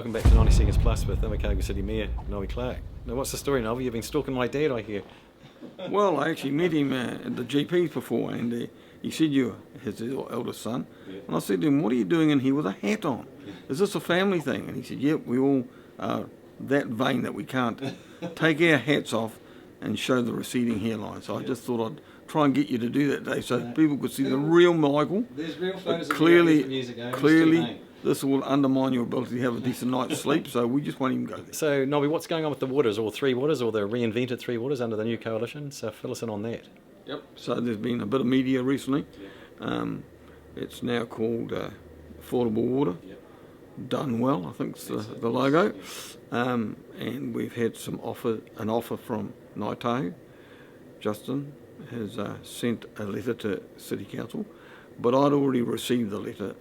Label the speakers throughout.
Speaker 1: Welcome back to 90 Seconds Plus with Invercargill City Mayor Noe Clark. Now, what's the story, Noe? You've been stalking my dad, I hear.
Speaker 2: Well, I actually met him at the GP's before, and he said you were his eldest son. Yeah. And I said to him, "What are you doing in here with a hat on? Is this a family thing?" And he said, "Yep, we all are that vain that we can't take our hats off and show the receding hairline." So I just thought I'd try and get you to do that today so people could see the real Michael.
Speaker 1: There's real photos of
Speaker 2: clearly,
Speaker 1: years ago.
Speaker 2: Clearly, this will undermine your ability to have a decent night's sleep, so we just won't even go there.
Speaker 1: So, Nobby, what's going on with the waters, or Three Waters, or the reinvented Three Waters under the new coalition? So fill us in on that.
Speaker 2: Yep. So there's been a bit of media recently. It's now called Affordable Water. Yep. Done well, I think it's the logo. And we've had an offer from Ngāi Tahu. Justin has sent a letter to City Council, but I'd already received the letter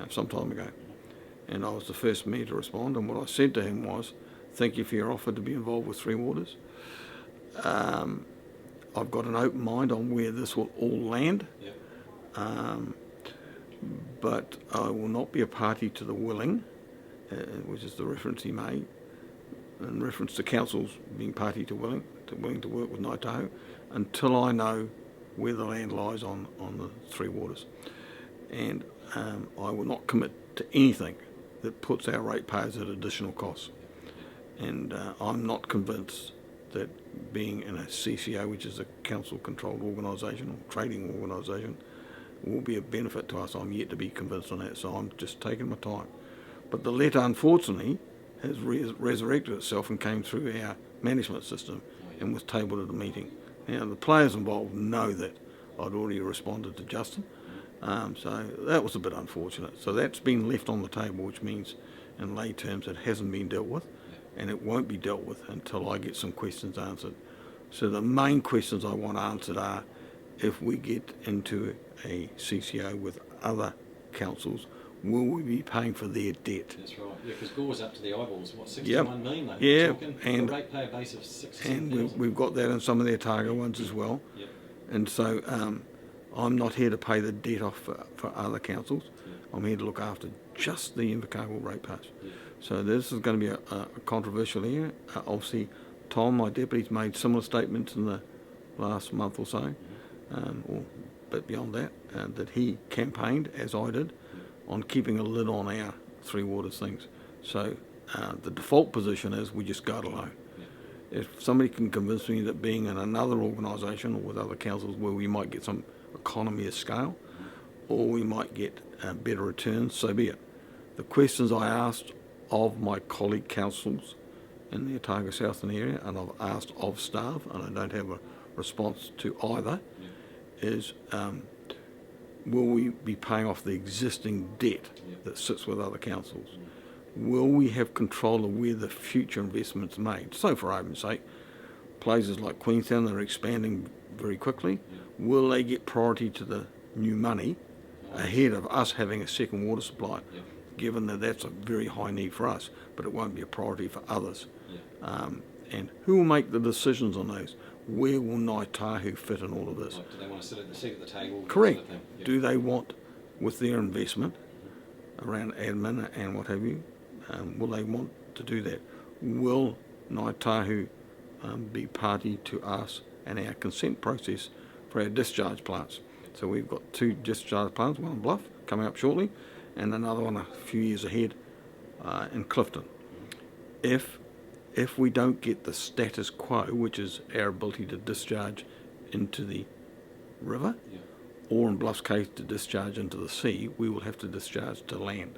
Speaker 2: some time ago, and I was the first mayor to respond, and what I said to him was, "Thank you for your offer to be involved with Three Waters. I've got an open mind on where this will all land, but I will not be a party to the willing," which is the reference he made, in reference to councils being party to willing to work with Ngāi Tahu, until I know where the land lies on the Three Waters. And I will not commit to anything that puts our ratepayers at additional costs. And I'm not convinced that being in a CCO, which is a council-controlled organisation or trading organisation, will be a benefit to us. I'm yet to be convinced on that, so I'm just taking my time. But the letter, unfortunately, has resurrected itself and came through our management system and was tabled at a meeting. Now, the players involved know that I'd already responded to Justin. So that was a bit unfortunate. So that's been left on the table, which means in lay terms it hasn't been dealt with, and it won't be dealt with until I get some questions answered. So the main questions I want answered are, if we get into a CCO with other councils, will we be paying for their debt?
Speaker 1: That's right. Yeah, because Gore's up to the eyeballs. What, 61 million? Though?
Speaker 2: Yeah,
Speaker 1: talking, and a ratepayer base of 67,000.
Speaker 2: And we've got that in some of their target ones as well. Yep. And so I'm not here to pay the debt off for other councils. I'm here to look after just the Invercargill ratepayers. So this is going to be a controversial area. Obviously, Tom, my deputy's made similar statements in the last month or so, or a bit beyond that, that he campaigned, as I did, on keeping a lid on our Three Waters things. So the default position is we just go it alone. If somebody can convince me that being in another organisation or with other councils where we might get some economy of scale, or we might get better returns, so be it. The questions I asked of my colleague councils in the Otago Southern area, and I've asked of staff, and I don't have a response to either, is will we be paying off the existing debt that sits with other councils? Will we have control of where the future investment's made? So for argument's sake, places like Queenstown that are expanding very quickly, will they get priority to the new money ahead of us having a second water supply, given that that's a very high need for us, but it won't be a priority for others? And who will make the decisions on those? Where will Ngāi Tahu fit in all of this?
Speaker 1: Do they want to sit at the table?
Speaker 2: Correct.
Speaker 1: Sort of thing?
Speaker 2: Do they want, with their investment around admin and what have you, will they want to do that? Will Ngāi Tahu be party to us and our consent process for our discharge plants? So we've got 2 discharge plants, one in Bluff coming up shortly, and another one a few years ahead in Clifton. If we don't get the status quo, which is our ability to discharge into the river, or in Bluff's case to discharge into the sea, we will have to discharge to land.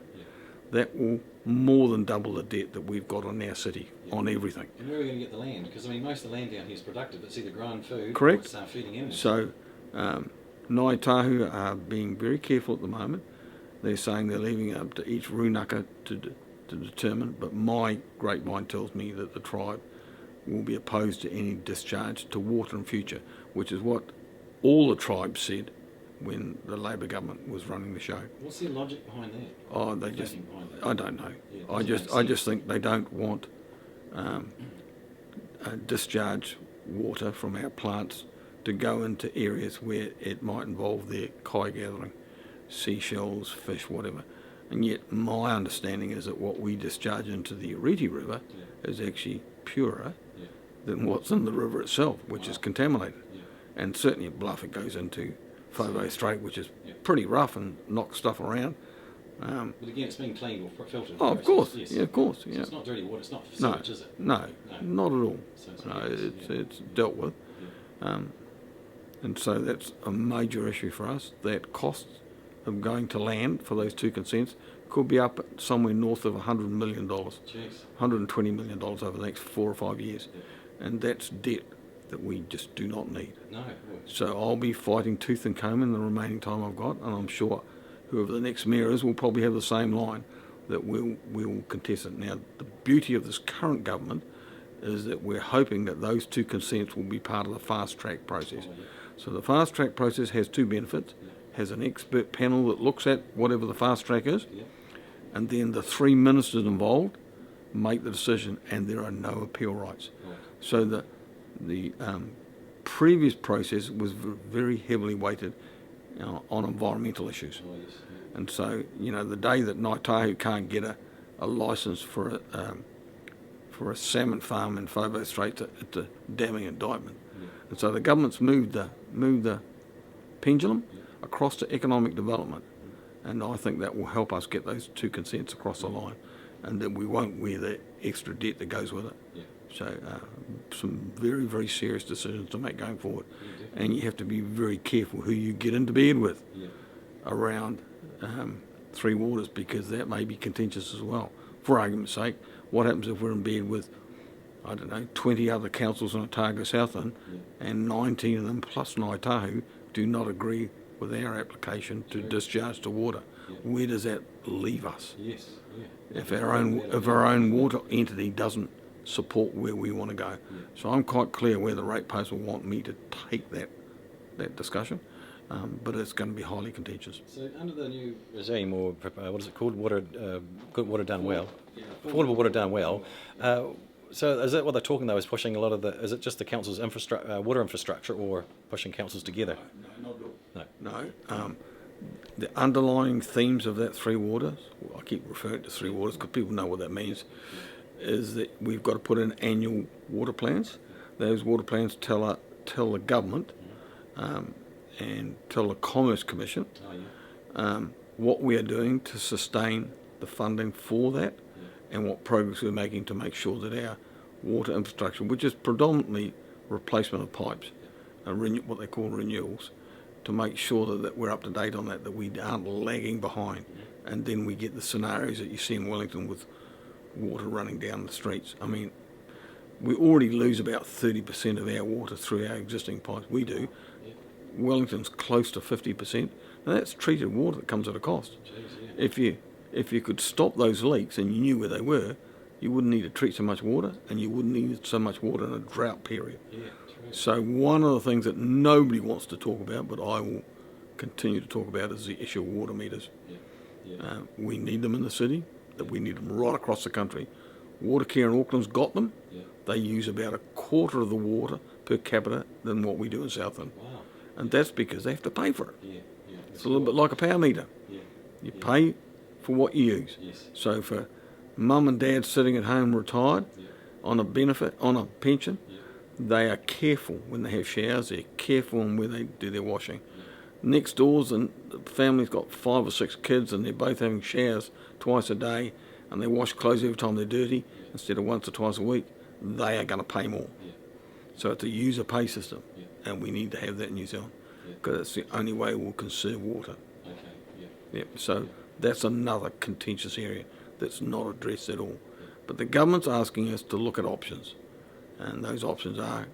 Speaker 2: That will more than double the debt that we've got on our city, on everything.
Speaker 1: And where are we going to get the land? Because most of the land down here is productive. It's either growing food
Speaker 2: or
Speaker 1: it's feeding animals.
Speaker 2: So Ngāi Tahu are being very careful at the moment. They're saying they're leaving it up to each rūnaka to determine, but my grapevine tells me that the tribe will be opposed to any discharge to water in future, which is what all the tribes said when the Labor government was running the show.
Speaker 1: What's the logic behind that?
Speaker 2: Oh, I don't know. I just think they don't want discharge water from our plants to go into areas where it might involve their kai gathering, seashells, fish, whatever. And yet my understanding is that what we discharge into the Oreti River is actually purer than what's in the river itself, which is contaminated. And certainly at Bluff it goes into Fobo Strait, which is pretty rough and knocks stuff around.
Speaker 1: But again, it's being cleaned or filtered.
Speaker 2: Oh, of course,
Speaker 1: yes.
Speaker 2: yeah, of course.
Speaker 1: So
Speaker 2: Yeah.
Speaker 1: it's not dirty water, it's not
Speaker 2: No,
Speaker 1: sewage, is it?
Speaker 2: no, not at all.
Speaker 1: So
Speaker 2: No,
Speaker 1: yes,
Speaker 2: it's dealt with. And so that's a major issue for us. That cost of going to land for those two consents could be up at somewhere north of $100 million,
Speaker 1: Jeez.
Speaker 2: $120 million over the next 4 or 5 years. And that's debt that we just do not need.
Speaker 1: No.
Speaker 2: So I'll be fighting tooth and comb in the remaining time I've got, and I'm sure whoever the next mayor is will probably have the same line, that we'll contest it. Now, the beauty of this current government is that we're hoping that those two consents will be part of the fast track process. So the fast track process has two benefits. Has an expert panel that looks at whatever the fast track is, and then the 3 ministers involved make the decision, and there are no appeal rights. So the previous process was very heavily weighted on environmental issues. And so, the day that Ngāi Tahu can't get a licence for a salmon farm in Fobo Strait, it's a damning indictment. And so the government's moved the pendulum across to economic development, and I think that will help us get those two consents across the line, and that we won't wear the extra debt that goes with it. So some very, very serious decisions to make going forward, and you have to be very careful who you get into bed with around Three Waters, because that may be contentious as well. For argument's sake, what happens if we're in bed with, 20 other councils on Otago South End, and 19 of them plus Ngāi Tahu do not agree with our application to discharge to water? Where does that leave us? If our own water entity doesn't support where we want to go. So I'm quite clear where the ratepayers will want me to take that discussion, but it's going to be highly contentious.
Speaker 1: So under the new regime, or what is it called, good water done well, affordable water done well. So is that what they're talking though? Is pushing a lot of is it just the council's water infrastructure, or pushing councils together?
Speaker 2: No, not at all. No. The underlying themes of that Three Waters, I keep referring to Three Waters because people know what that means, is that we've got to put in annual water plans. Those water plans tell the government and tell the Commerce Commission what we are doing to sustain the funding for that, and what progress we're making to make sure that our water infrastructure, which is predominantly replacement of pipes, what they call renewals, to make sure that we're up to date on that we aren't lagging behind. And then we get the scenarios that you see in Wellington with water running down the streets. I mean, we already lose about 30% of our water through our existing pipes. We do. Wellington's close to 50%. Now that's treated water that comes at a cost. If you could stop those leaks and you knew where they were, you wouldn't need to treat so much water, and you wouldn't need so much water in a drought period. So one of the things that nobody wants to talk about, but I will continue to talk about, is the issue of water meters. We need them in the city, that we need them right across the country. Watercare in Auckland's got them. They use about a quarter of the water per capita than what we do in Southland. And that's because they have to pay for it. It's a little bit like a power meter. You pay for what you use. So for mum and dad sitting at home retired on a pension, they are careful when they have showers. They're careful on where they do their washing. Next doors, and the family's got 5 or 6 kids, and they're both having showers twice a day, and they wash clothes every time they're dirty instead of once or twice a week. They are going to pay more. So it's a user pay system, and we need to have that in New Zealand, because it's the only way we'll conserve water. So that's another contentious area that's not addressed at all. But the government's asking us to look at options, and those options are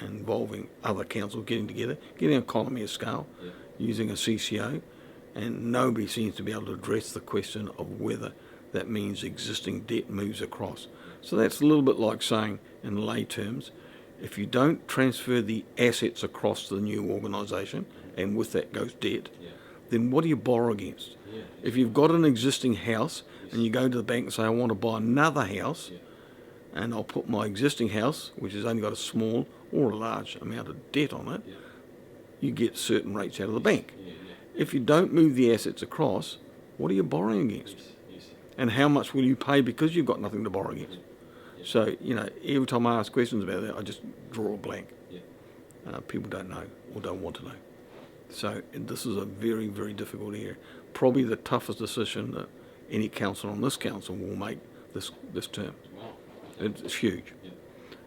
Speaker 2: involving other councils getting together, getting economy of scale, using a CCO, and nobody seems to be able to address the question of whether that means existing debt moves across. So that's a little bit like saying, in lay terms, if you don't transfer the assets across the new organisation, and with that goes debt, then what do you borrow against? If you've got an existing house and you go to the bank and say, I want to buy another house, and I'll put my existing house, which has only got a small or a large amount of debt on it, you get certain rates out of the bank. If you don't move the assets across, what are you borrowing against? And how much will you pay because you've got nothing to borrow against? So, every time I ask questions about that, I just draw a blank. People don't know or don't want to know. So this is a very, very difficult area. Probably the toughest decision that any council on this council will make this term. It's huge.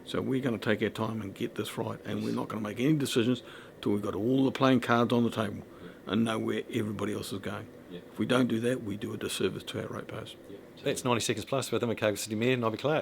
Speaker 2: So we're going to take our time and get this right, and we're not going to make any decisions till we've got all the playing cards on the table and know where everybody else is going. If we don't do that, we do a disservice to our ratepayers.
Speaker 1: That's 90 Seconds Plus with Invercargill City Mayor, Nobby Clark.